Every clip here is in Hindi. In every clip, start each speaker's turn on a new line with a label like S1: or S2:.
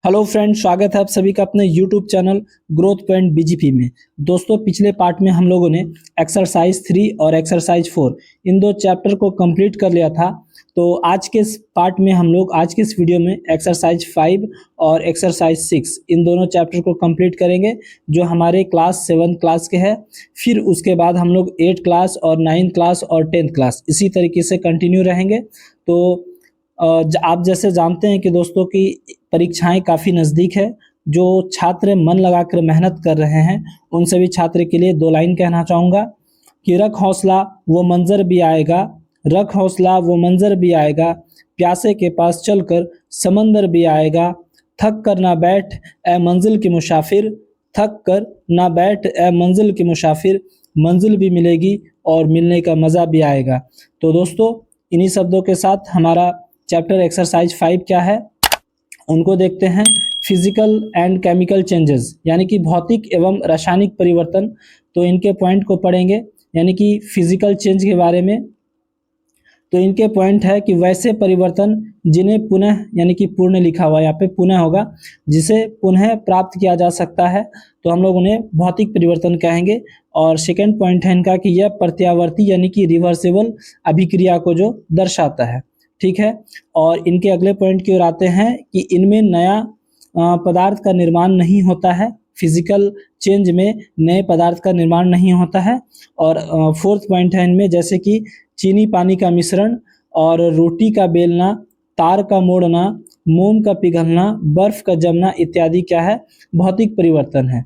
S1: हेलो फ्रेंड्स, स्वागत है आप सभी का अपने YouTube channel growth point BGP में। दोस्तों, पिछले पार्ट में हम लोगों ने एक्सरसाइज 3 और एक्सरसाइज 4 इन दो चैप्टर को कंप्लीट कर लिया था। तो आज के इस पार्ट में हम लोग आज के इस वीडियो में एक्सरसाइज 5 और एक्सरसाइज 6 इन दोनों चैप्टर को कंप्लीट करेंगे, जो हमारे क्लास 7 क्लास के हैं। फिर उसके बाद हम लोग 8 क्लास और 9 क्लास और 10th क्लास इसी तरीके से कंटिन्यू रहेंगे। तो आप जैसे जानते हैं कि दोस्तों की परीक्षाएं काफ़ी नज़दीक है। जो छात्र मन लगाकर मेहनत कर रहे हैं उन सभी छात्र के लिए 2 लाइन कहना चाहूँगा कि रख हौसला वो मंजर भी आएगा, रख हौसला वो मंजर भी आएगा, प्यासे के पास चलकर समंदर भी आएगा, थक कर ना बैठ ए मंजिल की मुसाफिर, थक कर ना बैठ ए मंजिल की मुसाफिर, मंजिल भी मिलेगी और मिलने का मज़ा भी आएगा। तो दोस्तों, इन्हीं शब्दों के साथ हमारा चैप्टर एक्सरसाइज 5 क्या है उनको देखते हैं। फिजिकल एंड केमिकल चेंजेस यानी कि भौतिक एवं रासायनिक परिवर्तन। तो इनके पॉइंट को पढ़ेंगे, यानी कि फिजिकल चेंज के बारे में। तो इनके पॉइंट है कि वैसे परिवर्तन जिन्हें पुनः, यानी कि पूर्ण लिखा हुआ यहाँ पे पुनः होगा, जिसे पुनः प्राप्त किया जा सकता है, तो हम लोग उन्हें भौतिक परिवर्तन कहेंगे। और सेकेंड पॉइंट है इनका कि यह प्रत्यावर्ती यानी कि रिवर्सिबल अभिक्रिया को जो दर्शाता है। ठीक है। और इनके अगले पॉइंट की ओर आते हैं कि इनमें नया पदार्थ का निर्माण नहीं होता है। फिजिकल चेंज में नए पदार्थ का निर्माण नहीं होता है। और फोर्थ पॉइंट है इनमें, जैसे कि चीनी पानी का मिश्रण और रोटी का बेलना, तार का मोड़ना, मोम का पिघलना, बर्फ का जमना इत्यादि क्या है, भौतिक परिवर्तन है।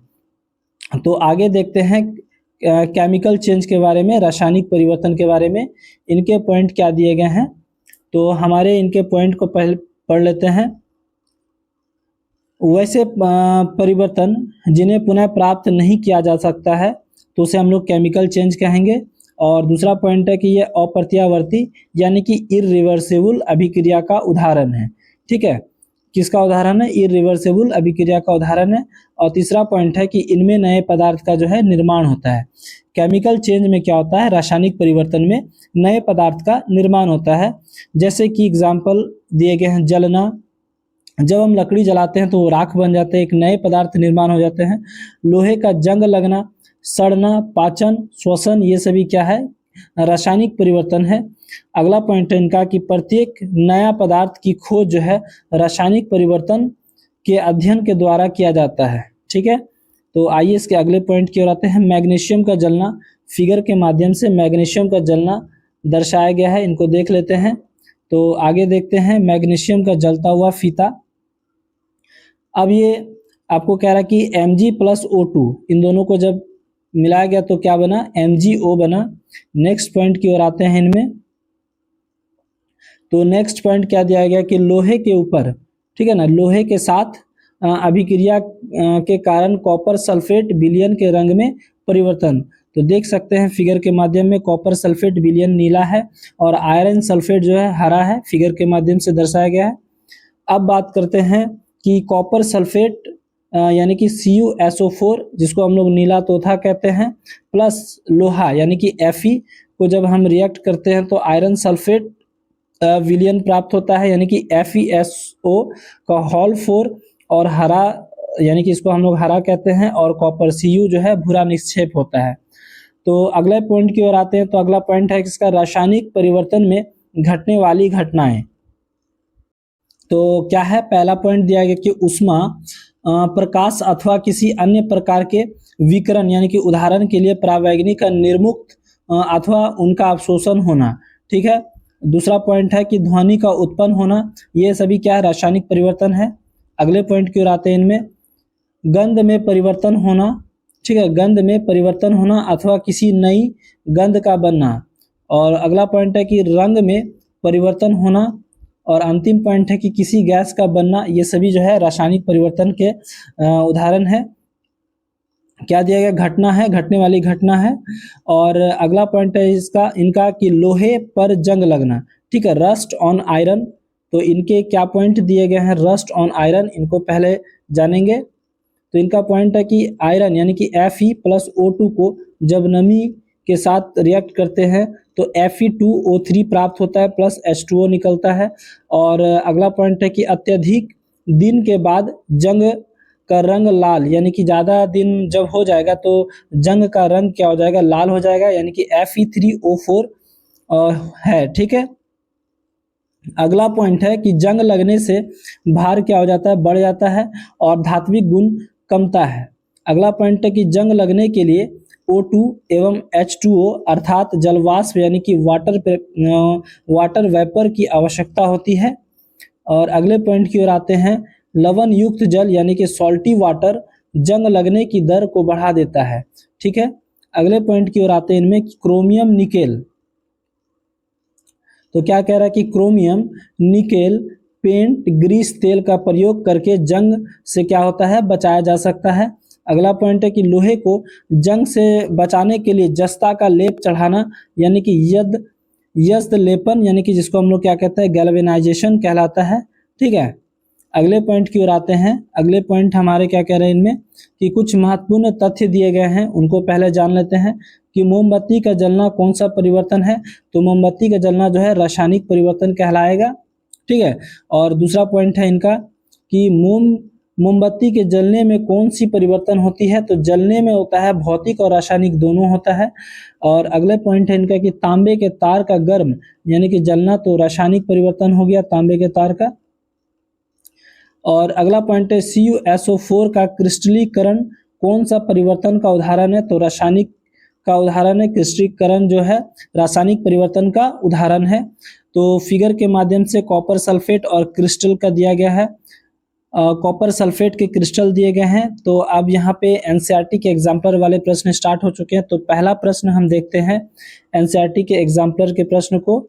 S1: तो आगे देखते हैं केमिकल चेंज के बारे में, रासायनिक परिवर्तन के बारे में। इनके पॉइंट क्या दिए गए हैं, तो हमारे इनके पॉइंट को पहले पढ़ लेते हैं। वैसे परिवर्तन जिन्हें पुनः प्राप्त नहीं किया जा सकता है तो उसे हम लोग केमिकल चेंज कहेंगे। और दूसरा पॉइंट है कि यह अप्रत्यावर्ती यानी कि इरिवर्सिबल अभिक्रिया का उदाहरण है। ठीक है, किसका उदाहरण है, इरिवर्सिबल अभिक्रिया का उदाहरण है। और तीसरा पॉइंट है कि इनमें नए पदार्थ का जो है निर्माण होता है। केमिकल चेंज में क्या होता है, रासायनिक परिवर्तन में नए पदार्थ का निर्माण होता है। जैसे कि एग्जाम्पल दिए गए हैं, जलना, जब हम लकड़ी जलाते हैं तो वो राख बन जाते हैं, एक नए पदार्थ निर्माण हो जाते हैं। लोहे का जंग लगना, सड़ना, पाचन, श्वसन, ये सभी क्या है, रासायनिक परिवर्तन है। अगला पॉइंट है इनका कि प्रत्येक नया पदार्थ की खोज जो है रासायनिक परिवर्तन के अध्ययन के द्वारा किया जाता है। ठीक है। तो आइए इसके अगले पॉइंट की ओर आते हैं। मैग्नीशियम का जलना, फिगर के माध्यम से मैग्नीशियम का जलना दर्शाया गया है, इनको देख लेते हैं। तो आगे देखते हैं मैग्नीशियम का जलता हुआ फीता। अब ये आपको कह रहा है कि Mg+O2 इन दोनों को जब मिलाया गया तो क्या बना, MgO बना। नेक्स्ट पॉइंट की ओर आते हैं इनमें। तो नेक्स्ट पॉइंट क्या दिया गया कि लोहे के ऊपर, ठीक है ना, लोहे के साथ अभिक्रिया के कारण कॉपर सल्फेट विलयन के रंग में परिवर्तन। तो देख सकते हैं फिगर के माध्यम में, कॉपर सल्फेट विलयन नीला है और आयरन सल्फेट जो है हरा है, फिगर के माध्यम से दर्शाया गया है। अब बात करते हैं कि कॉपर सल्फेट यानी कि CuSO4 जिसको हम लोग नीला तोता कहते हैं, प्लस लोहा यानी कि Fe को जब हम रिएक्ट करते हैं तो आयरन सल्फेट विलयन प्राप्त होता है, यानी कि FeSO का होल 4, और हरा यानी कि इसको हम लोग हरा कहते हैं, और कॉपर Cu जो है भूरा निक्षेप होता है। तो अगले पॉइंट की ओर आते हैं। तो अगला पॉइंट है किसका, रासायनिक परिवर्तन में घटने वाली घटनाएं। तो क्या है, पहला पॉइंट दिया गया कि उष्मा, प्रकाश अथवा किसी अन्य प्रकार के विकिरण, यानी कि उदाहरण के लिए परावैंगनी का निर्मुक्त अथवा उनका अवशोषण होना। ठीक है। दूसरा पॉइंट है कि ध्वनि का उत्पन्न होना, ये सभी क्या है, रासायनिक परिवर्तन है। अगले पॉइंट की ओर आते हैं इनमें। गंध में परिवर्तन होना, ठीक है, गंध में परिवर्तन होना अथवा किसी नई गंध का बनना। और अगला पॉइंट है कि रंग में परिवर्तन होना। और अंतिम पॉइंट है कि किसी गैस का बनना। ये सभी जो है रासायनिक परिवर्तन के उदाहरण है। क्या दिया गया, घटना है, घटने वाली घटना है। और अगला पॉइंट है इनका कि लोहे पर जंग लगना। ठीक है, रस्ट ऑन आयरन। तो इनके क्या पॉइंट दिए गए हैं, रस्ट ऑन आयरन, इनको पहले जानेंगे। तो इनका पॉइंट है कि आयरन यानी कि Fe+O2 को जब नमी के साथ रिएक्ट करते हैं तो Fe2O3 प्राप्त होता है, प्लस H2O निकलता है। और अगला पॉइंट है कि अत्यधिक दिन के बाद जंग का रंग लाल, यानी कि ज़्यादा दिन जब हो जाएगा तो जंग का रंग क्या हो जाएगा, लाल हो जाएगा, यानी कि Fe3O4 है। ठीक है। अगला पॉइंट है कि जंग लगने से भार क्या हो जाता है, बढ़ जाता है और धात्विक गुण कमता है। अगला पॉइंट है कि जंग लगने के लिए O2 एवं H2O अर्थात जलवाष्प यानी कि वाटर वेपर की आवश्यकता होती है। और अगले पॉइंट की ओर आते हैं, लवण युक्त जल यानी कि सॉल्टी वाटर जंग लगने की दर को बढ़ा देता है। ठीक है। अगले पॉइंट की ओर आते हैं, इनमें क्रोमियम निकेल। तो क्या कह रहा है कि क्रोमियम निकेल पेंट ग्रीस तेल का प्रयोग करके जंग से क्या होता है, बचाया जा सकता है। अगला पॉइंट है कि लोहे को जंग से बचाने के लिए जस्ता का लेप चढ़ाना यानी कि यस्द लेपन यानी कि जिसको हम लोग क्या कहते हैं, गैल्वेनाइजेशन कहलाता है। ठीक है। अगले पॉइंट की ओर आते हैं। अगले पॉइंट हमारे क्या कह रहे हैं इनमें कि कुछ महत्वपूर्ण तथ्य दिए गए हैं, उनको पहले जान लेते हैं कि मोमबत्ती का जलना कौन सा परिवर्तन है। तो मोमबत्ती का जलना जो है रासायनिक परिवर्तन कहलाएगा। ठीक है। और दूसरा पॉइंट है इनका कि मोमबत्ती के जलने में कौन सी परिवर्तन होती है। तो जलने में होता है भौतिक और रासायनिक दोनों होता है। और अगले पॉइंट है इनका कि तांबे के तार का गर्म यानी कि जलना, तो रासायनिक परिवर्तन हो गया तांबे के तार का। और अगला पॉइंट है CuSO4 का क्रिस्टलीकरण कौन सा परिवर्तन का उदाहरण है। तो रासायनिक का उदाहरण है, क्रिस्टलीकरण जो है रासायनिक परिवर्तन का उदाहरण है। तो फिगर के माध्यम से कॉपर सल्फेट और क्रिस्टल का दिया गया है। कॉपर सल्फेट के क्रिस्टल दिए गए हैं। तो अब यहाँ पे एनसीईआरटी के एग्जाम्पलर वाले प्रश्न स्टार्ट हो चुके हैं। तो पहला प्रश्न हम देखते हैं एनसीईआरटी के एग्जाम्पलर के प्रश्न को।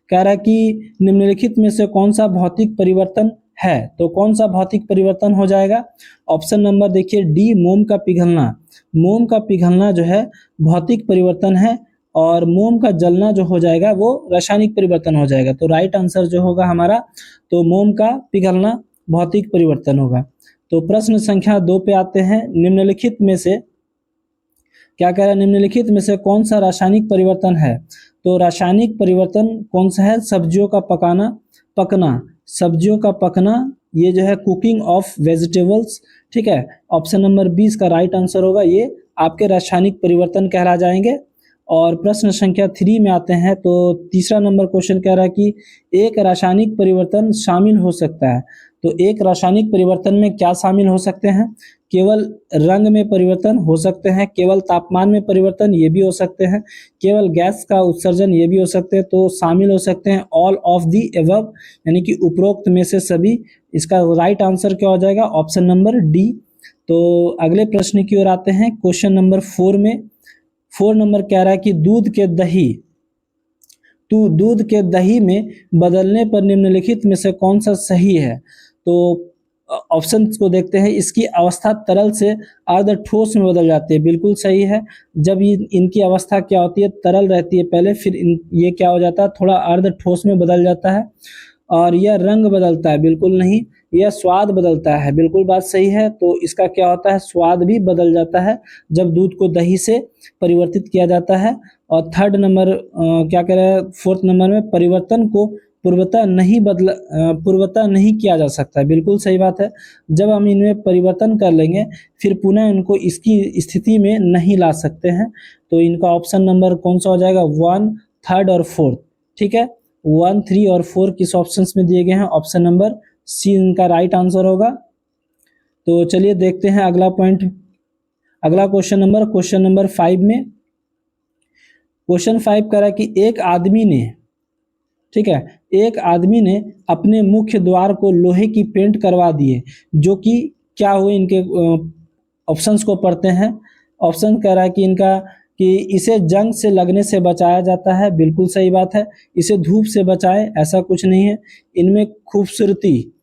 S1: कह रहा है कि निम्नलिखित में से कौन सा भौतिक परिवर्तन है। तो कौन सा भौतिक परिवर्तन हो जाएगा। ऑप्शन नंबर देखिए डी, मोम का पिघलना। मोम का पिघलना जो है भौतिक परिवर्तन है और मोम का जलना जो हो जाएगा वो रासायनिक परिवर्तन हो जाएगा। तो राइट आंसर जो होगा हमारा, तो मोम का पिघलना भौतिक परिवर्तन होगा। तो प्रश्न संख्या 2 पे आते हैं। निम्नलिखित में से क्या कह रहा है, निम्नलिखित में से कौन सा रासायनिक परिवर्तन है। तो रासायनिक परिवर्तन कौन सा है, सब्जियों का पकना, सब्जियों का पकना, ये जो है कुकिंग ऑफ वेजिटेबल्स। ठीक है। ऑप्शन नंबर 20 का राइट आंसर होगा, ये आपके रासायनिक परिवर्तन कहला जाएंगे। और प्रश्न संख्या 3 में आते हैं। तो तीसरा नंबर क्वेश्चन कह रहा है कि एक रासायनिक परिवर्तन शामिल हो सकता है। तो एक रासायनिक परिवर्तन में क्या शामिल हो सकते हैं, केवल रंग में परिवर्तन हो सकते हैं, केवल तापमान में परिवर्तन ये भी हो सकते हैं, केवल गैस का उत्सर्जन ये भी हो सकते हैं। तो शामिल हो सकते हैं ऑल ऑफ दी एबव यानी कि उपरोक्त में से सभी। इसका राइट आंसर क्या हो जाएगा, ऑप्शन नंबर डी। तो अगले प्रश्न की ओर आते हैं। क्वेश्चन नंबर 4 में 4 नंबर कह रहा है कि दूध के दही में बदलने पर निम्नलिखित में से कौन सा सही है। तो ऑप्शन को देखते हैं। इसकी अवस्था तरल से अर्ध ठोस में बदल जाती है, बिल्कुल सही है। जब इनकी अवस्था क्या होती है, तरल रहती है पहले, फिर ये क्या हो जाता है, थोड़ा अर्ध ठोस में बदल जाता है। और यह रंग बदलता है, बिल्कुल नहीं। यह स्वाद बदलता है, बिल्कुल बात सही है। तो इसका क्या होता है, स्वाद भी बदल जाता है जब दूध को दही से परिवर्तित किया जाता है। और थर्ड नंबर क्या कह रहा है, 4th नंबर में परिवर्तन को पूर्वतः नहीं किया जा सकता है, बिल्कुल सही बात है। जब हम इनमें परिवर्तन कर लेंगे फिर पुनः इनको इसकी स्थिति में नहीं ला सकते हैं। तो इनका ऑप्शन नंबर कौन सा हो जाएगा, 1, 3 और 4। ठीक है। 1, 3 और 4 किस ऑप्शंस में दिए गए हैं, ऑप्शन नंबर सी इनका राइट आंसर होगा। तो चलिए देखते हैं अगला पॉइंट, अगला क्वेश्चन नंबर 5 में। क्वेश्चन 5 कह रहा है कि एक आदमी ने अपने मुख्य द्वार को लोहे की पेंट करवा दिए, जो कि क्या हुए, इनके ऑप्शंस को पढ़ते हैं। ऑप्शन कह रहा है कि इनका कि इसे जंग से लगने से बचाया जाता है, बिल्कुल सही बात है। इसे धूप से बचाए, ऐसा कुछ नहीं है। इनमें खूबसूरती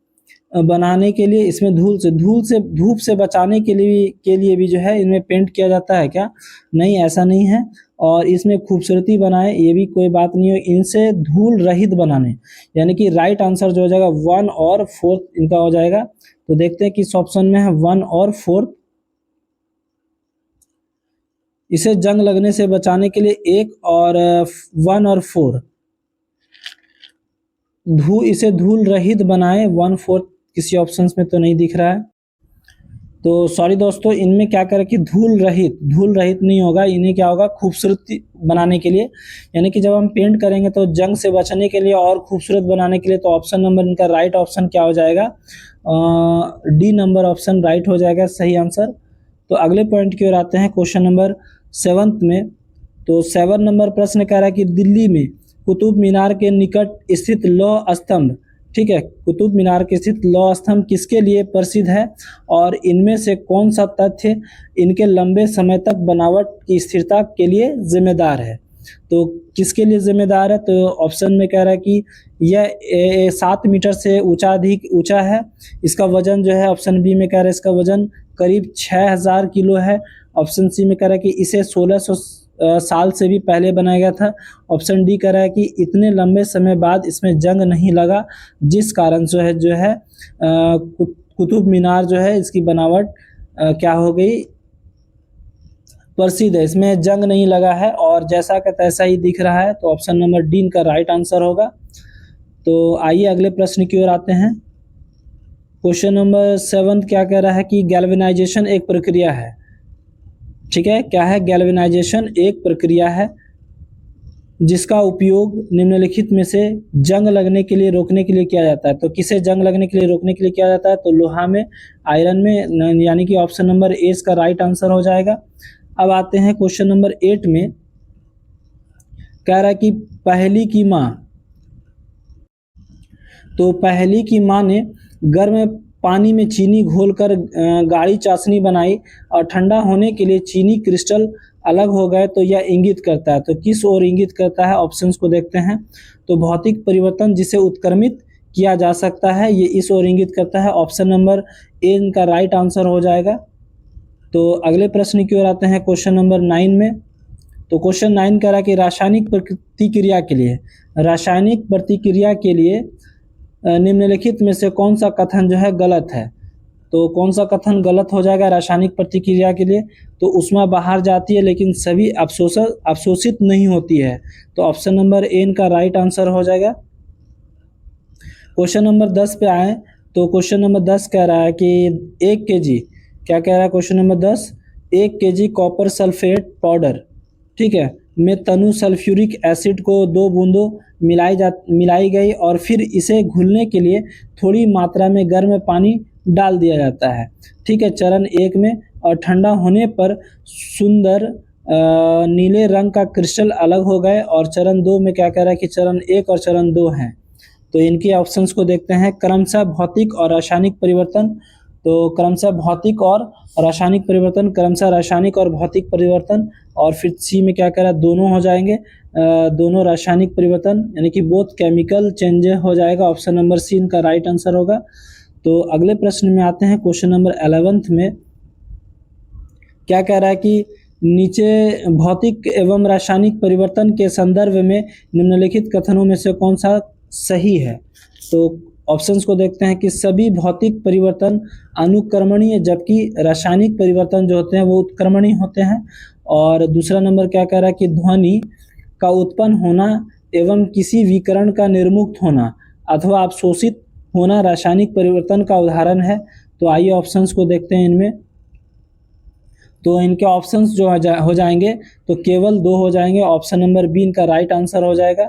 S1: बनाने के लिए, इसमें धूप से बचाने के लिए भी जो है इनमें पेंट किया जाता है क्या, नहीं, ऐसा नहीं है। और इसमें खूबसूरती बनाए, ये भी कोई बात नहीं है। इनसे धूल रहित बनाने, यानी कि राइट आंसर जो हो जाएगा 1 और 4 इनका हो जाएगा। तो देखते हैं किस ऑप्शन में है 1 और 4। इसे जंग लगने से बचाने के लिए 1 और 1 और 4, इसे धूल रहित बनाए 1, 4 किसी ऑप्शंस में तो नहीं दिख रहा है। तो सॉरी दोस्तों, इनमें क्या करें कि धूल रहित नहीं होगा। इन्हें क्या होगा, खूबसूरती बनाने के लिए, यानी कि जब हम पेंट करेंगे तो जंग से बचने के लिए और खूबसूरत बनाने के लिए, तो ऑप्शन नंबर इनका राइट ऑप्शन क्या हो जाएगा, डी नंबर ऑप्शन राइट हो जाएगा सही आंसर। तो अगले पॉइंट की ओर आते हैं, क्वेश्चन नंबर 7 में। तो 7 नंबर प्रश्न कह रहा है कि दिल्ली में कुतुब मीनार के निकट स्थित लौह स्तंभ, ठीक है, कुतुब मीनार के स्थित लौह स्तंभ किसके लिए प्रसिद्ध है और इनमें से कौन सा तथ्य इनके लंबे समय तक बनावट की स्थिरता के लिए जिम्मेदार है। तो किसके लिए जिम्मेदार है, तो ऑप्शन में कह रहा है कि यह 7 मीटर से अधिक ऊंचा है। इसका वजन जो है, ऑप्शन बी में कह रहा है इसका वजन करीब 6000 किलो है। ऑप्शन सी में कह रहा है कि इसे 1600 साल से भी पहले बनाया गया था। ऑप्शन डी कह रहा है कि इतने लंबे समय बाद इसमें जंग नहीं लगा, जिस कारण जो है कुतुब मीनार जो है इसकी बनावट क्या हो गई, प्रसिद्ध है, इसमें जंग नहीं लगा है और जैसा का तैसा ही दिख रहा है। तो ऑप्शन नंबर डी इनका राइट आंसर होगा। तो आइए अगले प्रश्न की ओर आते हैं। क्वेश्चन नंबर 7 क्या कह रहा है कि गैल्वेनाइजेशन एक प्रक्रिया है, ठीक है, क्या है, गैल्वेनाइजेशन एक प्रक्रिया है जिसका उपयोग निम्नलिखित में से जंग लगने के लिए रोकने के लिए किया जाता है। तो किसे जंग लगने के लिए रोकने के लिए किया जाता है, तो लोहा में, आयरन में, यानी कि ऑप्शन नंबर ए इसका राइट आंसर हो जाएगा। अब आते हैं क्वेश्चन नंबर 8 में। कह रहा है कि पहली की माँ, तो पहली की माँ ने गर्म पानी में चीनी घोलकर गाढ़ी चाशनी बनाई और ठंडा होने के लिए चीनी क्रिस्टल अलग हो गए, तो यह इंगित करता है, तो किस ओर इंगित करता है, ऑप्शंस को देखते हैं। तो भौतिक परिवर्तन जिसे उत्क्रमित किया जा सकता है, ये इस ओर इंगित करता है। ऑप्शन नंबर ए इनका राइट आंसर हो जाएगा। तो अगले प्रश्न की ओर आते हैं, क्वेश्चन नंबर 9 में। तो क्वेश्चन 9 कह रहा है कि रासायनिक प्रतिक्रिया के लिए निम्नलिखित में से कौन सा कथन जो है गलत है। तो कौन सा कथन गलत हो जाएगा रासायनिक प्रतिक्रिया के लिए, तो ऊष्मा बाहर जाती है लेकिन सभी अवशोषित नहीं होती है। तो ऑप्शन नंबर ए इनका राइट आंसर हो जाएगा। क्वेश्चन नंबर 10 पे आए। तो क्वेश्चन नंबर 10 कह रहा है कि 1 kg, क्या कह रहा है question number 10, 1 kg copper sulphate powder, ठीक है, में तनु सल्फ्यूरिक एसिड को 2 बूंदों मिलाई गई और फिर इसे घुलने के लिए थोड़ी मात्रा में गर्म पानी डाल दिया जाता है, ठीक है, चरण 1 में, और ठंडा होने पर सुंदर नीले रंग का क्रिस्टल अलग हो गए। और चरण 2 में क्या कह रहा है कि चरण 1 और चरण 2 हैं। तो इनके ऑप्शंस को देखते हैं, क्रमशः भौतिक और रासायनिक परिवर्तन। तो क्रमशः भौतिक और रासायनिक परिवर्तन, क्रमशः रासायनिक और भौतिक परिवर्तन, और फिर सी में क्या कह रहा है, दोनों हो जाएंगे, दोनों रासायनिक परिवर्तन, यानी कि बोथ केमिकल चेंजेस हो जाएगा। ऑप्शन नंबर सी इनका राइट आंसर होगा। तो अगले प्रश्न में आते हैं, क्वेश्चन नंबर 11 में। क्या कह रहा है कि नीचे भौतिक एवं रासायनिक परिवर्तन के संदर्भ में निम्नलिखित कथनों में से कौन सा सही है। तो ऑप्शंस को देखते हैं कि सभी भौतिक परिवर्तन अनुक्रमणीय, जबकि रासायनिक परिवर्तन जो होते हैं वो उत्क्रमणीय होते हैं। और दूसरा नंबर क्या कह रहा है कि ध्वनि का उत्पन्न होना एवं किसी विकर्ण का निर्मुक्त होना अथवा अवशोषित होना रासायनिक परिवर्तन का उदाहरण है। तो आइए ऑप्शंस को देखते हैं इनमें। तो इनके ऑप्शंस जो हो जाएंगे तो केवल 2 हो जाएंगे। ऑप्शन नंबर बी इनका राइट आंसर हो जाएगा।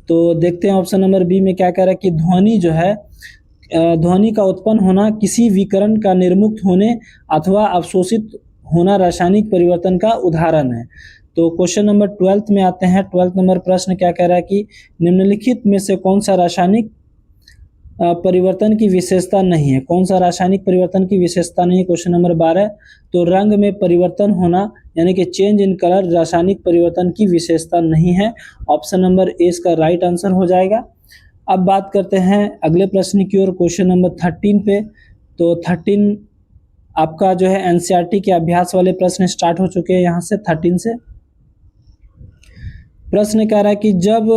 S1: तो देखते हैं ऑप्शन नंबर बी में क्या कह रहा है कि ध्वनि जो है, ध्वनि का उत्पन्न होना किसी विकर्ण का निर्मुक्त होने अथवा अवशोषित होना रासायनिक परिवर्तन का उदाहरण है। तो क्वेश्चन नंबर 12 में आते हैं। 12 नंबर प्रश्न क्या कह रहा है कि निम्नलिखित में से कौन सा रासायनिक परिवर्तन की विशेषता नहीं है, कौन सा रासायनिक परिवर्तन की विशेषता नहीं है। क्वेश्चन नंबर 12, तो रंग में परिवर्तन होना यानी कि चेंज इन कलर रासायनिक परिवर्तन की विशेषता नहीं है। ऑप्शन नंबर ए इसका राइट आंसर हो जाएगा। अब बात करते हैं अगले प्रश्न की ओर, क्वेश्चन नंबर 13 पे। तो 13 आपका जो है एनसीईआरटी के अभ्यास वाले प्रश्न स्टार्ट हो चुके हैं। यहाँ से 13 से प्रश्न कह रहा है कि जब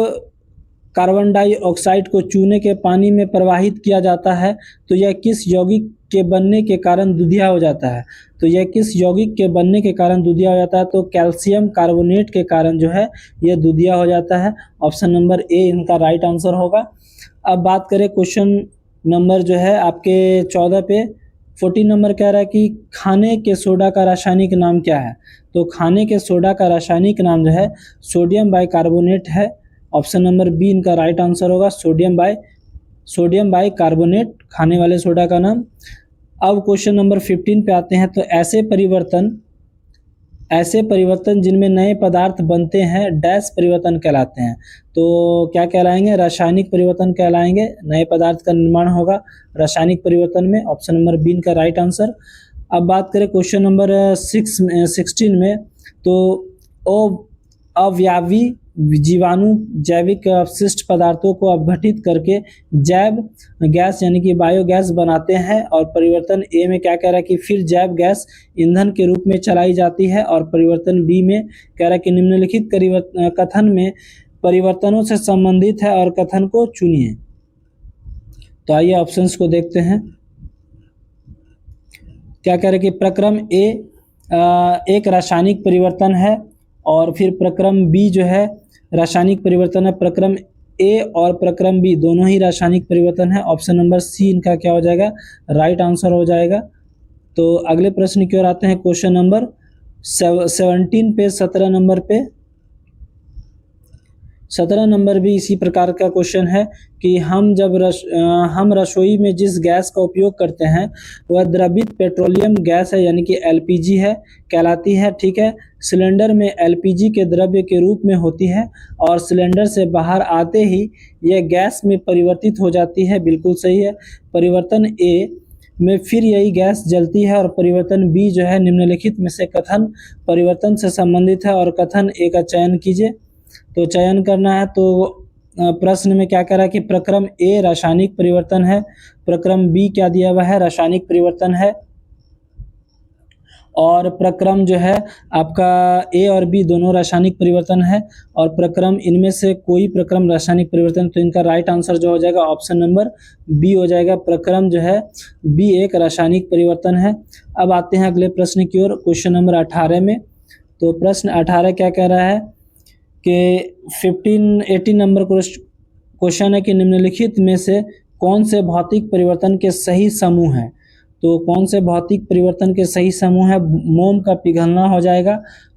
S1: कार्बन डाइऑक्साइड को चूने के पानी में प्रवाहित किया जाता है तो यह किस यौगिक के बनने के कारण दूधिया हो जाता है। तो यह किस यौगिक के बनने के कारण दूधिया हो जाता है, तो कैल्शियम कार्बोनेट के कारण जो है यह दूधिया हो जाता है। ऑप्शन नंबर ए इनका राइट आंसर होगा। अब बात करें क्वेश्चन नंबर जो है आपके 14 पे 14 नंबर कह रहा है कि खाने के सोडा का रासायनिक नाम क्या है। तो खाने के सोडा का रासायनिक नाम जो है सोडियम बाइकार्बोनेट है। ऑप्शन नंबर बी इनका राइट आंसर होगा, सोडियम बाइकार्बोनेट खाने वाले सोडा का नाम। अब क्वेश्चन नंबर 15 पे आते हैं। तो ऐसे परिवर्तन जिनमें नए पदार्थ बनते हैं डैश परिवर्तन कहलाते हैं। तो क्या कहलाएंगे? रासायनिक परिवर्तन कहलाएंगे। नए पदार्थ का निर्माण होगा रासायनिक परिवर्तन में। ऑप्शन नंबर बी का राइट आंसर। अब बात करें क्वेश्चन नंबर 16 में, तो अव्ययी जीवाणु जैविक अपशिष्ट पदार्थों को अपघटित करके जैव गैस यानी कि बायोगैस बनाते हैं। और परिवर्तन ए में क्या कह रहा है कि फिर जैव गैस ईंधन के रूप में चलाई जाती है। और परिवर्तन बी में कह रहा है कि निम्नलिखित कथन में परिवर्तनों से संबंधित है और कथन को चुनिए। तो आइए ऑप्शंस को देखते हैं। क्या कह रहे कि प्रक्रम ए एक रासायनिक परिवर्तन है, और फिर प्रक्रम बी जो है रासायनिक परिवर्तन है। प्रक्रम ए और प्रक्रम बी दोनों ही रासायनिक परिवर्तन है। ऑप्शन नंबर सी इनका क्या हो जाएगा? राइट आंसर हो जाएगा। तो अगले प्रश्न की ओर आते हैं। क्वेश्चन नंबर 17 पे 17 नंबर पे 17 नंबर भी इसी प्रकार का क्वेश्चन है कि हम रसोई में जिस गैस का उपयोग करते हैं वह द्रवित पेट्रोलियम गैस है यानी कि एलपीजी है कहलाती है। ठीक है, सिलेंडर में एलपीजी के द्रव्य के रूप में होती है और सिलेंडर से बाहर आते ही यह गैस में परिवर्तित हो जाती है। बिल्कुल सही है। परिवर्तन ए में फिर यही गैस जलती है। और परिवर्तन बी जो है निम्नलिखित में से कथन परिवर्तन से संबंधित है और कथन ए का चयन कीजिए। तो चयन करना है। तो प्रश्न में क्या कह रहा है कि प्रक्रम ए रासायनिक परिवर्तन है, प्रक्रम बी क्या दिया हुआ है? रासायनिक परिवर्तन है, और प्रक्रम जो है आपका ए और बी दोनों रासायनिक परिवर्तन है, और प्रक्रम इनमें से कोई प्रक्रम रासायनिक परिवर्तन। तो इनका राइट आंसर जो हो जाएगा ऑप्शन नंबर बी हो जाएगा। प्रक्रम जो है बी एक रासायनिक परिवर्तन है। अब आते हैं अगले प्रश्न की ओर, क्वेश्चन नंबर 18 में। तो प्रश्न 18 क्या कह रहा है कि 18 नंबर क्वेश्चन है कि निम्नलिखित में से कौन से भौतिक परिवर्तन के सही समूह हैं। तो कौन से भौतिक परिवर्तन के सही समूह है? मोम का पिघलना हो जाएगा।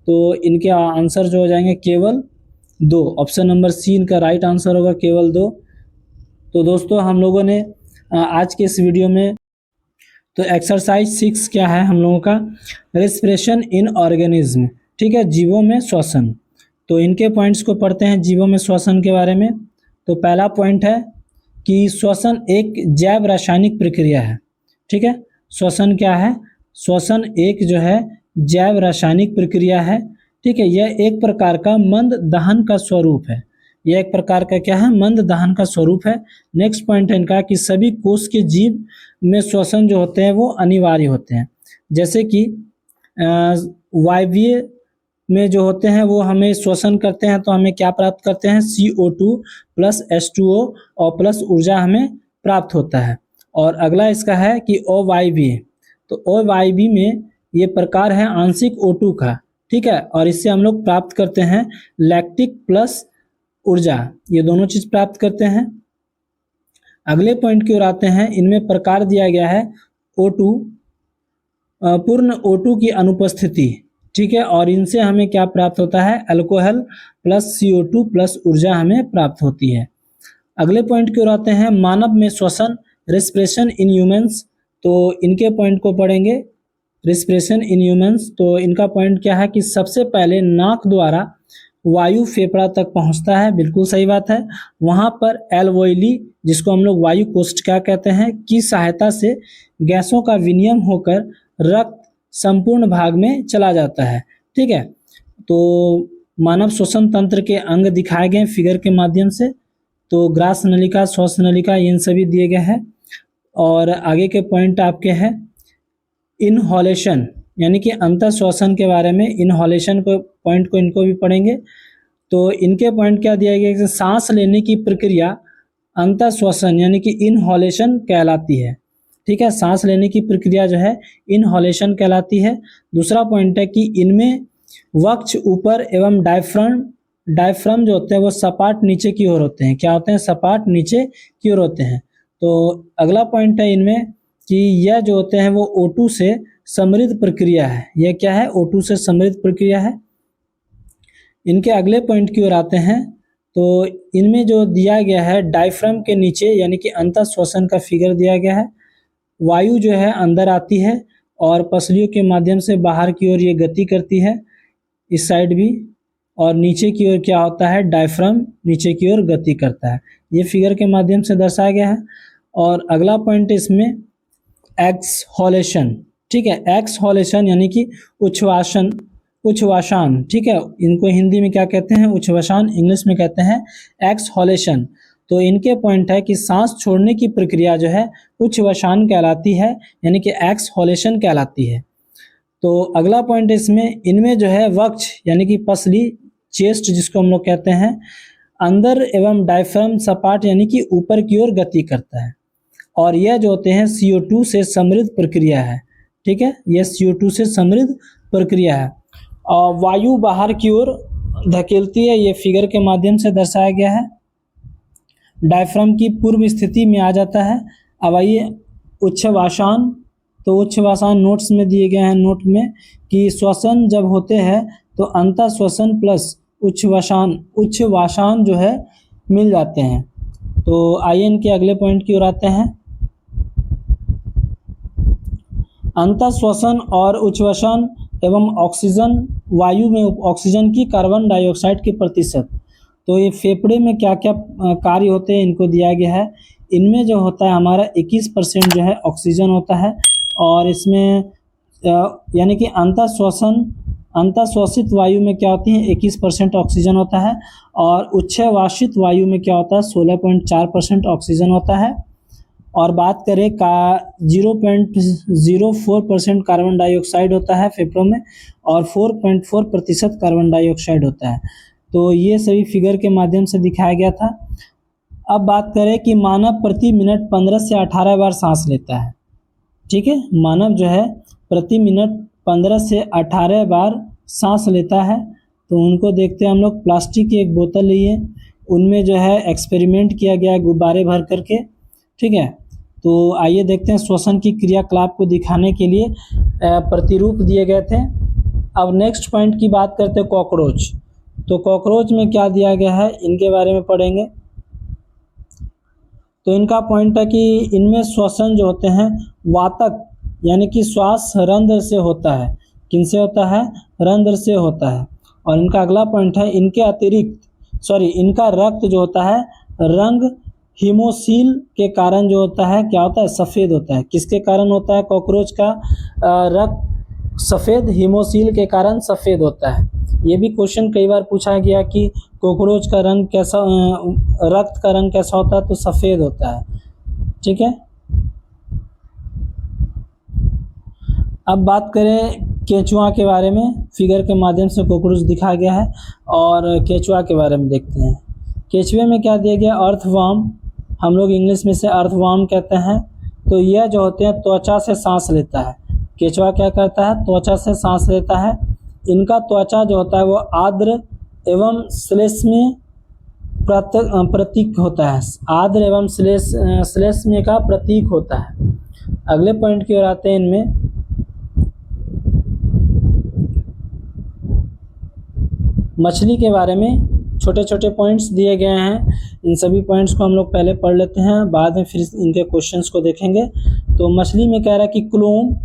S1: तो इनके आंसर जो हो जाएंगे केवल 2। ऑप्शन नंबर सी इनका राइट आंसर होगा, केवल 2। तो दोस्तों हम लोगों ने आज के इस वीडियो में तो एक्सरसाइज 6 क्या है हम लोगों का? Respiration in organism. ठीक है, जीवों में श्वसन। तो इनके पॉइंट्स को पढ़ते हैं जीवों में श्वसन के बारे में। तो पहला पॉइंट है कि श्वसन एक जैव रासायनिक प्रक्रिया है। ठीक है, श्वसन क्या है? श्वसन एक जो है जैव रासायनिक प्रक्रिया है। ठीक है, यह एक प्रकार का मंद दहन का स्वरूप है। यह एक प्रकार का क्या है? मंद दहन का स्वरूप है। नेक्स्ट पॉइंट है इनका कि सभी कोष के जीव में श्वसन जो होते हैं वो अनिवार्य होते हैं। जैसे कि वायवीय में जो होते हैं वो हमें श्वसन करते हैं तो हमें क्या प्राप्त करते हैं? CO2 प्लस H2O और प्लस ऊर्जा हमें प्राप्त होता है। और अगला इसका है कि अवायवीय। तो अवायवीय में ये प्रकार है आंशिक O2 का। ठीक है, और इससे हम लोग प्राप्त करते हैं लैक्टिक प्लस ऊर्जा, ये दोनों चीज प्राप्त करते हैं। अगले पॉइंट की ओर आते हैं। इनमें प्रकार दिया गया है O2 पूर्ण O2 की अनुपस्थिति। ठीक है, और इनसे हमें क्या प्राप्त होता है? अल्कोहल प्लस CO2 प्लस ऊर्जा हमें प्राप्त होती है। अगले पॉइंट की ओर आते हैं। मानव में श्वसन रेस्पिरेशन इन ह्यूमन्स। तो इनके पॉइंट को पढ़ेंगे। रेस्पिरेशन इन ह्यूमन्स, तो इनका पॉइंट क्या है कि सबसे पहले नाक द्वारा वायु फेफड़ा तक पहुंचता है। बिल्कुल सही बात है। वहां पर एल्वोइली, जिसको हम लोग वायु कोष्ठिका कहते हैं, की सहायता से गैसों का विनिमय होकर रक्त संपूर्ण भाग में चला जाता है। ठीक है, तो मानव श्वसन तंत्र के अंग दिखाए गए फिगर के माध्यम से। तो ग्रास नलिका, श्वास नलिका, इन सभी दिए गए हैं। और आगे के पॉइंट आपके हैं इनहॉलेशन यानी कि अंतर श्वसन के बारे में। इनहॉलेशन को पॉइंट को इनको भी पढ़ेंगे। तो इनके पॉइंट क्या दिया गया कि सांस लेने की प्रक्रिया अंतर श्वसन यानी कि इनहॉलेशन कहलाती है। ठीक है, सांस लेने की प्रक्रिया जो है इनहॉलेशन कहलाती है। दूसरा पॉइंट है कि इनमें वक्ष ऊपर एवं डायफ्राम जो होते हैं वो सपाट नीचे की ओर होते हैं। क्या होते हैं? सपाट नीचे की ओर होते हैं। तो अगला पॉइंट है इनमें कि यह जो होते हैं वो O2 से समृद्ध प्रक्रिया है। यह क्या है? O2 से समृद्ध प्रक्रिया है। इनके अगले पॉइंट की ओर आते हैं तो इनमें जो दिया गया है डायफ्राम के नीचे यानी कि अंतः श्वसन का फिगर दिया गया है। वायु जो है अंदर आती है और पसलियों के माध्यम से बाहर की ओर ये गति करती है, इस साइड भी, और नीचे की ओर क्या होता है? डायफ्राम नीचे की ओर गति करता है। ये फिगर के माध्यम से दर्शाया गया है। और अगला पॉइंट इसमें एक्सहोलेशन, ठीक है। एक्सहोलेशन यानी कि उच्छ्वासन, उच्छ्वासान, ठीक है। इनको हिंदी में क्या कहते हैं? उच्छ्वासान, इंग्लिश में कहते हैं एक्सहोलेशन। तो इनके पॉइंट है कि सांस छोड़ने की प्रक्रिया जो है उच्छ्वासान कहलाती है, यानी कि एक्सहोलेशन कहलाती है। तो अगला पॉइंट इसमें इनमें जो है वक्ष यानी कि पसली, चेस्ट जिसको हम लोग कहते हैं, अंदर एवं डायफ्राम सपाट यानी कि ऊपर की ओर गति करता है। और यह जो होते हैं CO2 से समृद्ध प्रक्रिया है, ठीक है। यह CO2 से समृद्ध प्रक्रिया है और वायु बाहर की ओर धकेलती है। ये फिगर के माध्यम से दर्शाया गया है। डायफ्राम की पूर्व स्थिति में आ जाता है। अब आइए उच्छ्वासान। तो उच्छ्वासान नोट्स में दिए गए हैं, नोट में कि श्वसन जब होते हैं तो अंतः श्वसन प्लस उच्छ्वासान जो है मिल जाते हैं। तो आइए इनके अगले पॉइंट की ओर आते हैं। अंतः श्वसन और उच्छ्वसन एवं ऑक्सीजन, वायु में ऑक्सीजन की कार्बन डाइऑक्साइड की प्रतिशत। तो ये फेफड़े में क्या क्या कार्य होते हैं इनको दिया गया है। इनमें जो होता है हमारा 21% जो है ऑक्सीजन होता है और इसमें यानी कि अंतःश्वसित वायु में क्या होती है? 21% ऑक्सीजन होता है और उच्छ्वासित वायु में क्या होता है? 16.4% ऑक्सीजन होता है। और बात करें का 0.04% कार्बन डाइऑक्साइड होता है फेफड़ों में और 4.4% कार्बन डाइऑक्साइड होता है। तो ये सभी फिगर के माध्यम से दिखाया गया था। अब बात करें कि मानव प्रति मिनट 15 से 18 बार सांस लेता है, ठीक है। मानव जो है प्रति मिनट 15 से 18 बार सांस लेता है। तो उनको देखते हैं हम लोग। प्लास्टिक की एक बोतल लिए, उनमें जो है एक्सपेरिमेंट किया गया है गुब्बारे भर करके, ठीक है। तो आइए देखते हैं। श्वसन की क्रियाकलाप को दिखाने के लिए प्रतिरूप दिए गए थे। अब नेक्स्ट पॉइंट की बात करते हैं कॉकरोच। तो कॉकरोच में क्या दिया गया है इनके बारे में पढ़ेंगे। तो इनका पॉइंट है कि इनमें श्वसन जो होते हैं वातक यानी कि श्वास रंध्र से होता है। किनसे होता है? रंध्र से होता है। और इनका अगला पॉइंट है इनका रक्त जो होता है रंग हीमोसील के कारण जो होता है क्या होता है? सफ़ेद होता है। किसके कारण होता है कॉकरोच का रक्त सफ़ेद? हीमोसील के कारण सफ़ेद होता है। ये भी क्वेश्चन कई बार पूछा गया कि कॉकरोच का रंग कैसा, रक्त का रंग कैसा होता है? तो सफ़ेद होता है, ठीक है। अब बात करें केंचुआ के बारे में। फिगर के माध्यम से कॉकरोच दिखाया गया है और केंचुआ के बारे में देखते हैं। केंचुए में क्या दिया गया? अर्थवर्म, हम लोग इंग्लिश में से अर्थवर्म कहते हैं। तो यह जो होते हैं त्वचा से सांस लेता है। केंचुआ क्या करता है? त्वचा से सांस लेता है। इनका त्वचा जो होता है वो आर्द्र एवं श्लेष्म प्रतीक होता है। आर्द्र एवं श्लेष्म का प्रतीक होता है। अगले पॉइंट की ओर आते हैं। इनमें मछली के बारे में छोटे छोटे पॉइंट्स दिए गए हैं। इन सभी पॉइंट्स को हम लोग पहले पढ़ लेते हैं, बाद में फिर इनके क्वेश्चंस को देखेंगे। तो मछली में कह रहा है कि क्लोम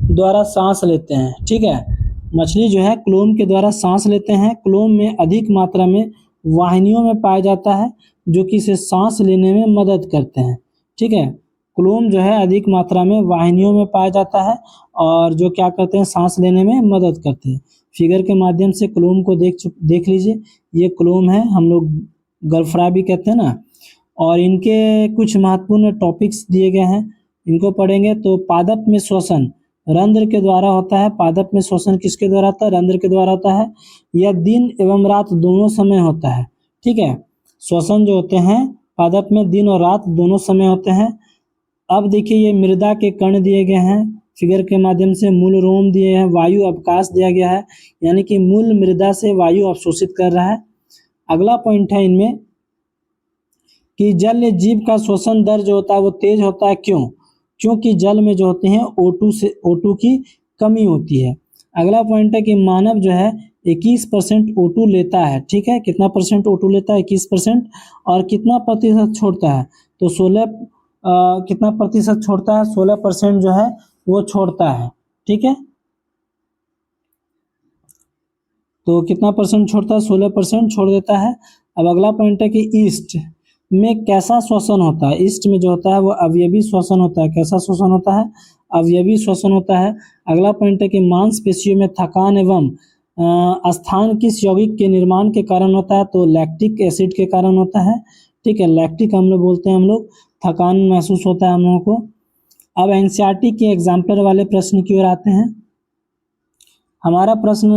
S1: द्वारा सांस लेते हैं, ठीक है। मछली जो है क्लोम के द्वारा सांस लेते हैं। क्लोम में अधिक मात्रा में वाहिनियों में पाया जाता है जो कि इसे सांस लेने में मदद करते हैं, ठीक है। क्लोम जो है अधिक मात्रा में वाहिनियों में पाया जाता है और जो क्या करते हैं? सांस लेने में मदद करते हैं। फिगर के माध्यम से क्लोम को देख लीजिए। ये क्लोम है, हम लोग गलफ्रा भी कहते हैं ना। और इनके कुछ महत्वपूर्ण टॉपिक्स दिए गए हैं, इनको पढ़ेंगे। तो पादप में श्वसन रंध्र के द्वारा होता है। पादप में श्वसन किसके द्वारा होता है? रंध्र के द्वारा होता है। यह दिन एवं रात दोनों समय होता है, ठीक है। श्वसन जो होते हैं पादप में दिन और रात दोनों समय होते हैं। अब देखिए ये मृदा के कण दिए गए हैं फिगर के माध्यम से। मूल रोम दिए हैं, वायु अवकाश दिया गया है, यानी कि मूल मृदा से वायु अवशोषित कर रहा है। अगला पॉइंट है इनमें कि जलीय जीव का श्वसन दर जो होता है वो तेज होता है, क्यों? क्योंकि जल में जो होते हैं O2 की कमी होती है। अगला पॉइंट है कि मानव जो है 21% O2 लेता है, ठीक है। कितना परसेंट O2 लेता है? 21%। और कितना प्रतिशत छोड़ता है? तो 16 कितना प्रतिशत छोड़ता है? 16% जो है वो छोड़ता है, ठीक है। तो कितना परसेंट छोड़ता है? 16% छोड़ देता है। अब अगला पॉइंट है कि ईस्ट में कैसा श्वसन होता है? ईस्ट में जो होता है वो अवयवी श्वसन होता है। कैसा श्वसन होता है? अवयवी श्वसन होता है। अगला पॉइंट है कि मांसपेशियों में थकान एवं स्थान किस यौगिक के निर्माण के कारण होता है? तो लैक्टिक एसिड के कारण होता है, ठीक है। लैक्टिक अम्ल बोलते हैं हम लोग। थकान महसूस होता है हम लोगों को। अब एनसीईआरटी के एग्जाम्पलर वाले प्रश्न की ओर आते हैं। हमारा प्रश्न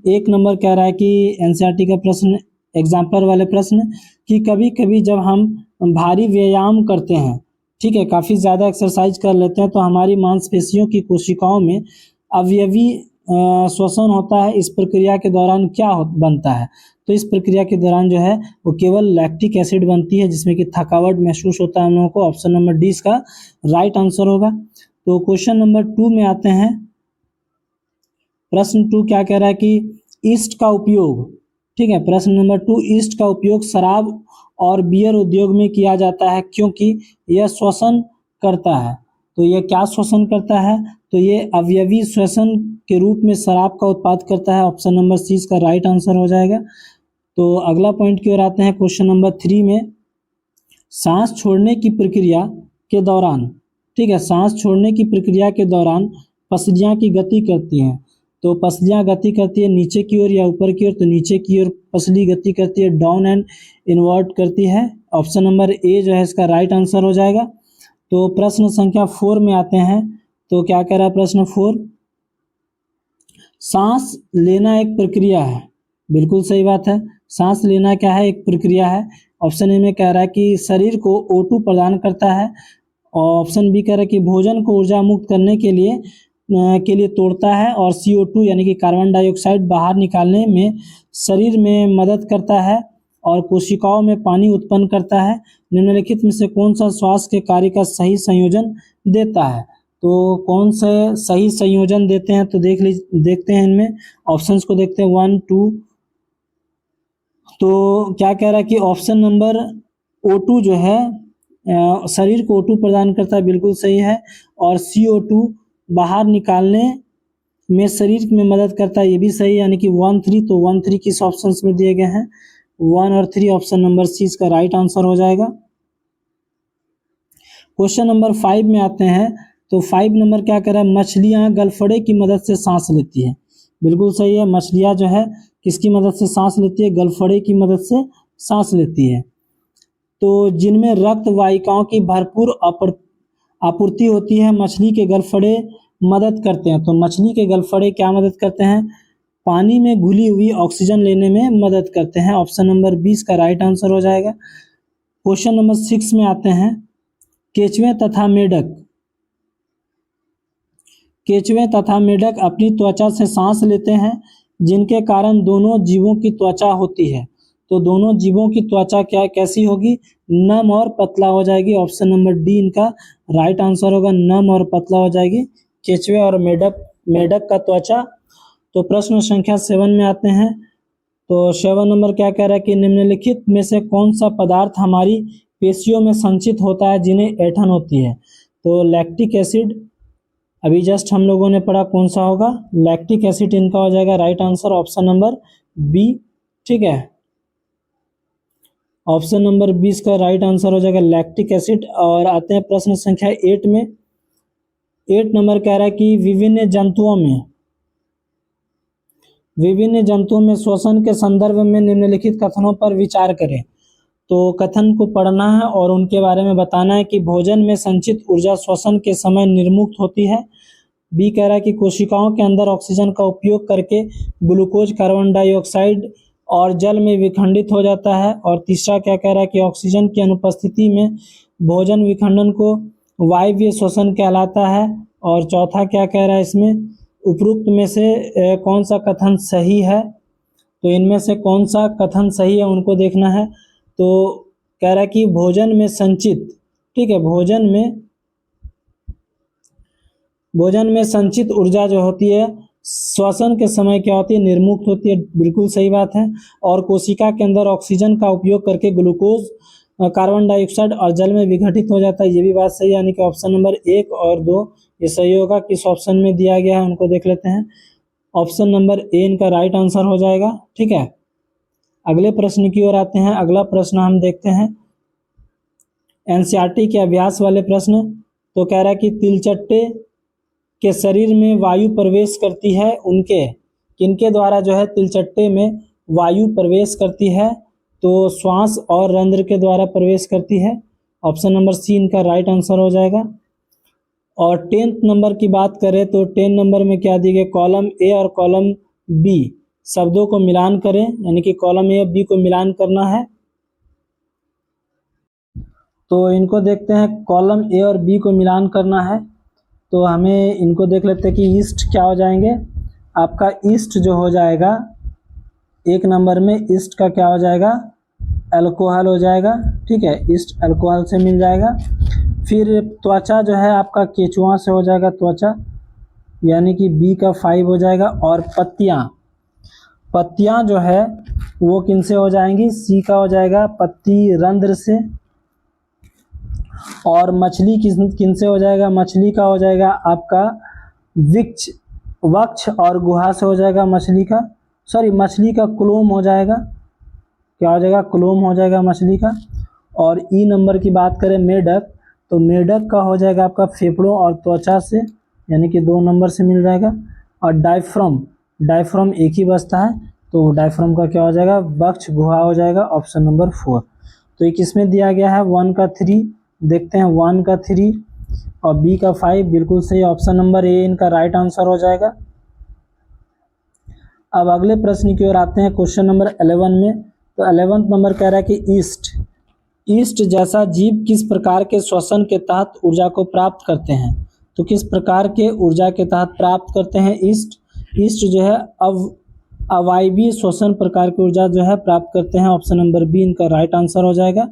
S1: 1 नंबर कह रहा है कि एनसीईआरटी का प्रश्न, एग्जाम्पलर वाले प्रश्न, कि कभी कभी जब हम भारी व्यायाम करते हैं, ठीक है, काफ़ी ज़्यादा एक्सरसाइज कर लेते हैं, तो हमारी मांसपेशियों की कोशिकाओं में अवयवी श्वसन होता है। इस प्रक्रिया के दौरान क्या बनता है? तो इस प्रक्रिया के दौरान जो है वो केवल लैक्टिक एसिड बनती है, जिसमें कि थकावट महसूस होता है हम लोगों को। ऑप्शन नंबर डी इसका राइट आंसर होगा। तो क्वेश्चन नंबर 2 में आते हैं। प्रश्न 2 क्या कह रहा है कि ईस्ट का उपयोग, ठीक है, प्रश्न नंबर 2, ईस्ट का उपयोग शराब और बियर उद्योग में किया जाता है क्योंकि यह श्वसन करता है। तो यह क्या श्वसन करता है? तो ये अवयवी श्वसन के रूप में शराब का उत्पाद करता है। ऑप्शन नंबर सी इसका राइट आंसर हो जाएगा। तो अगला पॉइंट की ओर आते हैं। क्वेश्चन नंबर 3 में सांस छोड़ने की प्रक्रिया के दौरान, ठीक है, सांस छोड़ने की प्रक्रिया के दौरान पसलियाँ की गति करती हैं। तो पसलियाँ गति करती है नीचे की ओर या ऊपर की ओर? तो नीचे की ओर पसली गति करती है, डाउन एंड इनवर्ट करती है। ऑप्शन नंबर ए जो है इसका राइट आंसर हो जाएगा। तो प्रश्न संख्या 4 में आते हैं। तो क्या कह रहा है प्रश्न 4? सांस लेना एक प्रक्रिया है। बिल्कुल सही बात है। सांस लेना क्या है? एक प्रक्रिया है। ऑप्शन ए में कह रहा है कि शरीर को O2 प्रदान करता है। और ऑप्शन बी कह रहा है कि भोजन को ऊर्जा मुक्त करने के लिए तोड़ता है। और CO2 यानी कि कार्बन डाइऑक्साइड बाहर निकालने में शरीर में मदद करता है और कोशिकाओं में पानी उत्पन्न करता है। निम्नलिखित में से कौन सा श्वास के कार्य का सही संयोजन देता है? तो कौन से सही संयोजन देते हैं? तो देखते हैं इनमें ऑप्शंस को देखते हैं 1 2। तो क्या कह रहा है कि ऑप्शन नंबर O2 जो है शरीर को O2 प्रदान करता है, बिल्कुल सही है। और CO2 बाहर निकालने में शरीर में मदद करता है, ये भी सही, यानी कि 1 3। तो 1 3 किस ऑप्शंस में दिए गए हैं? 1 और 3, ऑप्शन नंबर सी इसका राइट आंसर हो जाएगा। क्वेश्चन नंबर 5 में आते हैं। तो 5 नंबर क्या कह रहा है? मछलियाँ गलफड़े की मदद से सांस लेती है। बिल्कुल सही है। मछलियाँ जो है किसकी मदद से सांस लेती है? गलफड़े की मदद से सांस लेती है। तो जिनमें रक्त वाहिकाओं की भरपूर आपूर्ति होती है, मछली के गलफड़े मदद करते हैं। तो मछली के गलफड़े क्या मदद करते हैं? पानी में घुली हुई ऑक्सीजन लेने में मदद करते हैं। ऑप्शन नंबर 20 का राइट आंसर हो जाएगा। क्वेश्चन नंबर 6 में आते हैं। केंचुए तथा मेढक अपनी त्वचा से सांस लेते हैं, जिनके कारण दोनों जीवों की त्वचा होती है। तो दोनों जीवों की त्वचा कैसी होगी? नम और पतला हो जाएगी। ऑप्शन नंबर डी इनका राइट आंसर होगा, नम और पतला हो जाएगी केंचुए और मेढक का त्वचा। तो प्रश्न संख्या 7 में आते हैं। तो 7 नंबर क्या कह रहा है कि निम्नलिखित में से कौन सा पदार्थ हमारी पेशियों में संचित होता है जिन्हें ऐंठन होती है? तो लैक्टिक एसिड, अभी जस्ट हम लोगों ने पढ़ा, कौन सा होगा? लैक्टिक एसिड इनका हो जाएगा right answer, option number B, ठीक है। ऑप्शन नंबर 20 का राइट आंसर हो जाएगा लैक्टिक एसिड। और आते हैं प्रश्न संख्या 8 में। 8 नंबर कह रहा है कि विभिन्न जंतुओं में श्वसन के संदर्भ में निम्नलिखित कथनों पर विचार करें। तो कथन को पढ़ना है और उनके बारे में बताना है कि भोजन में संचित ऊर्जा श्वसन के समय निर्मुक्त होती है। बी कह रहा है कि कोशिकाओं के अंदर ऑक्सीजन का उपयोग करके ग्लूकोज, कार्बन डाइऑक्साइड और जल में विखंडित हो जाता है। और तीसरा क्या कह रहा है कि ऑक्सीजन की अनुपस्थिति में भोजन विखंडन को वायवीय श्वसन कहलाता है। और चौथा क्या कह रहा है इसमें, उपरोक्त में से कौन सा कथन सही है? तो इनमें से कौन सा कथन सही है उनको देखना है। तो कह रहा है कि भोजन में संचित, ठीक है, भोजन में संचित ऊर्जा जो होती है श्वसन के समय क्या होती है, निर्मुक्त होती है, बिल्कुल सही बात है। और कोशिका के अंदर ऑक्सीजन का उपयोग करके ग्लूकोज, कार्बन डाइऑक्साइड और जल में विघटित हो जाता है, ये भी बात सही है, यानी कि ऑप्शन नंबर 1 और 2 ये सही होगा। किस ऑप्शन में दिया गया है उनको देख लेते हैं। ऑप्शन नंबर ए इनका राइट आंसर हो जाएगा, ठीक है। अगले प्रश्न की ओर आते हैं। अगला प्रश्न हम देखते हैं एनसीईआरटी के अभ्यास वाले प्रश्न। तो कह रहा है कि तिलचट्टे के शरीर में वायु प्रवेश करती है, उनके किनके द्वारा जो है तिलचट्टे में वायु प्रवेश करती है, तो श्वास और रंध्र के द्वारा प्रवेश करती है। ऑप्शन नंबर सी इनका राइट आंसर हो जाएगा। और 10th नंबर की बात करें तो 10 नंबर में क्या दी गई, कॉलम ए और कॉलम बी शब्दों को मिलान करें, यानी कि कॉलम ए और बी को मिलान करना है। तो इनको देखते हैं, कॉलम ए और बी को मिलान करना है, तो हमें इनको देख लेते हैं कि ईस्ट क्या हो जाएंगे। आपका ईस्ट जो हो जाएगा 1 नंबर में, ईस्ट का क्या हो जाएगा, अल्कोहल हो जाएगा, ठीक है, ईस्ट अल्कोहल से मिल जाएगा। फिर त्वचा जो है आपका केचुआ से हो जाएगा, त्वचा, यानी कि बी का 5 हो जाएगा। और पत्तियां जो है वो किन से हो जाएंगी, सी का हो जाएगा, पत्ती रंध्र से। और मछली किन से हो जाएगा, मछली का हो जाएगा आपका वक्ष और गुहा से हो जाएगा, मछली का क्लोम हो जाएगा, क्या हो जाएगा, क्लोम हो जाएगा मछली का। और ई नंबर की बात करें मेढक, तो मेढक का हो जाएगा आपका फेफड़ों और त्वचा से, यानी कि 2 नंबर से मिल जाएगा। और डायफ्राम एक ही बचता है, तो डायफ्राम का क्या हो जाएगा, वक्ष गुहा हो जाएगा, ऑप्शन नंबर 4। तो ये किसमें दिया गया है, 1 का 3, देखते हैं 1 का 3 और बी का 5, बिल्कुल सही, ऑप्शन नंबर ए इनका राइट आंसर हो जाएगा। अब अगले प्रश्न की ओर आते हैं, क्वेश्चन नंबर 11 में। तो 11th नंबर कह रहा है कि ईस्ट जैसा जीव किस प्रकार के श्वसन के तहत ऊर्जा को प्राप्त करते हैं। तो किस प्रकार के ऊर्जा के तहत प्राप्त करते हैं ईस्ट जो है अवायवीय श्वसन प्रकार की ऊर्जा जो है प्राप्त करते हैं, ऑप्शन नंबर बी इनका राइट आंसर हो जाएगा।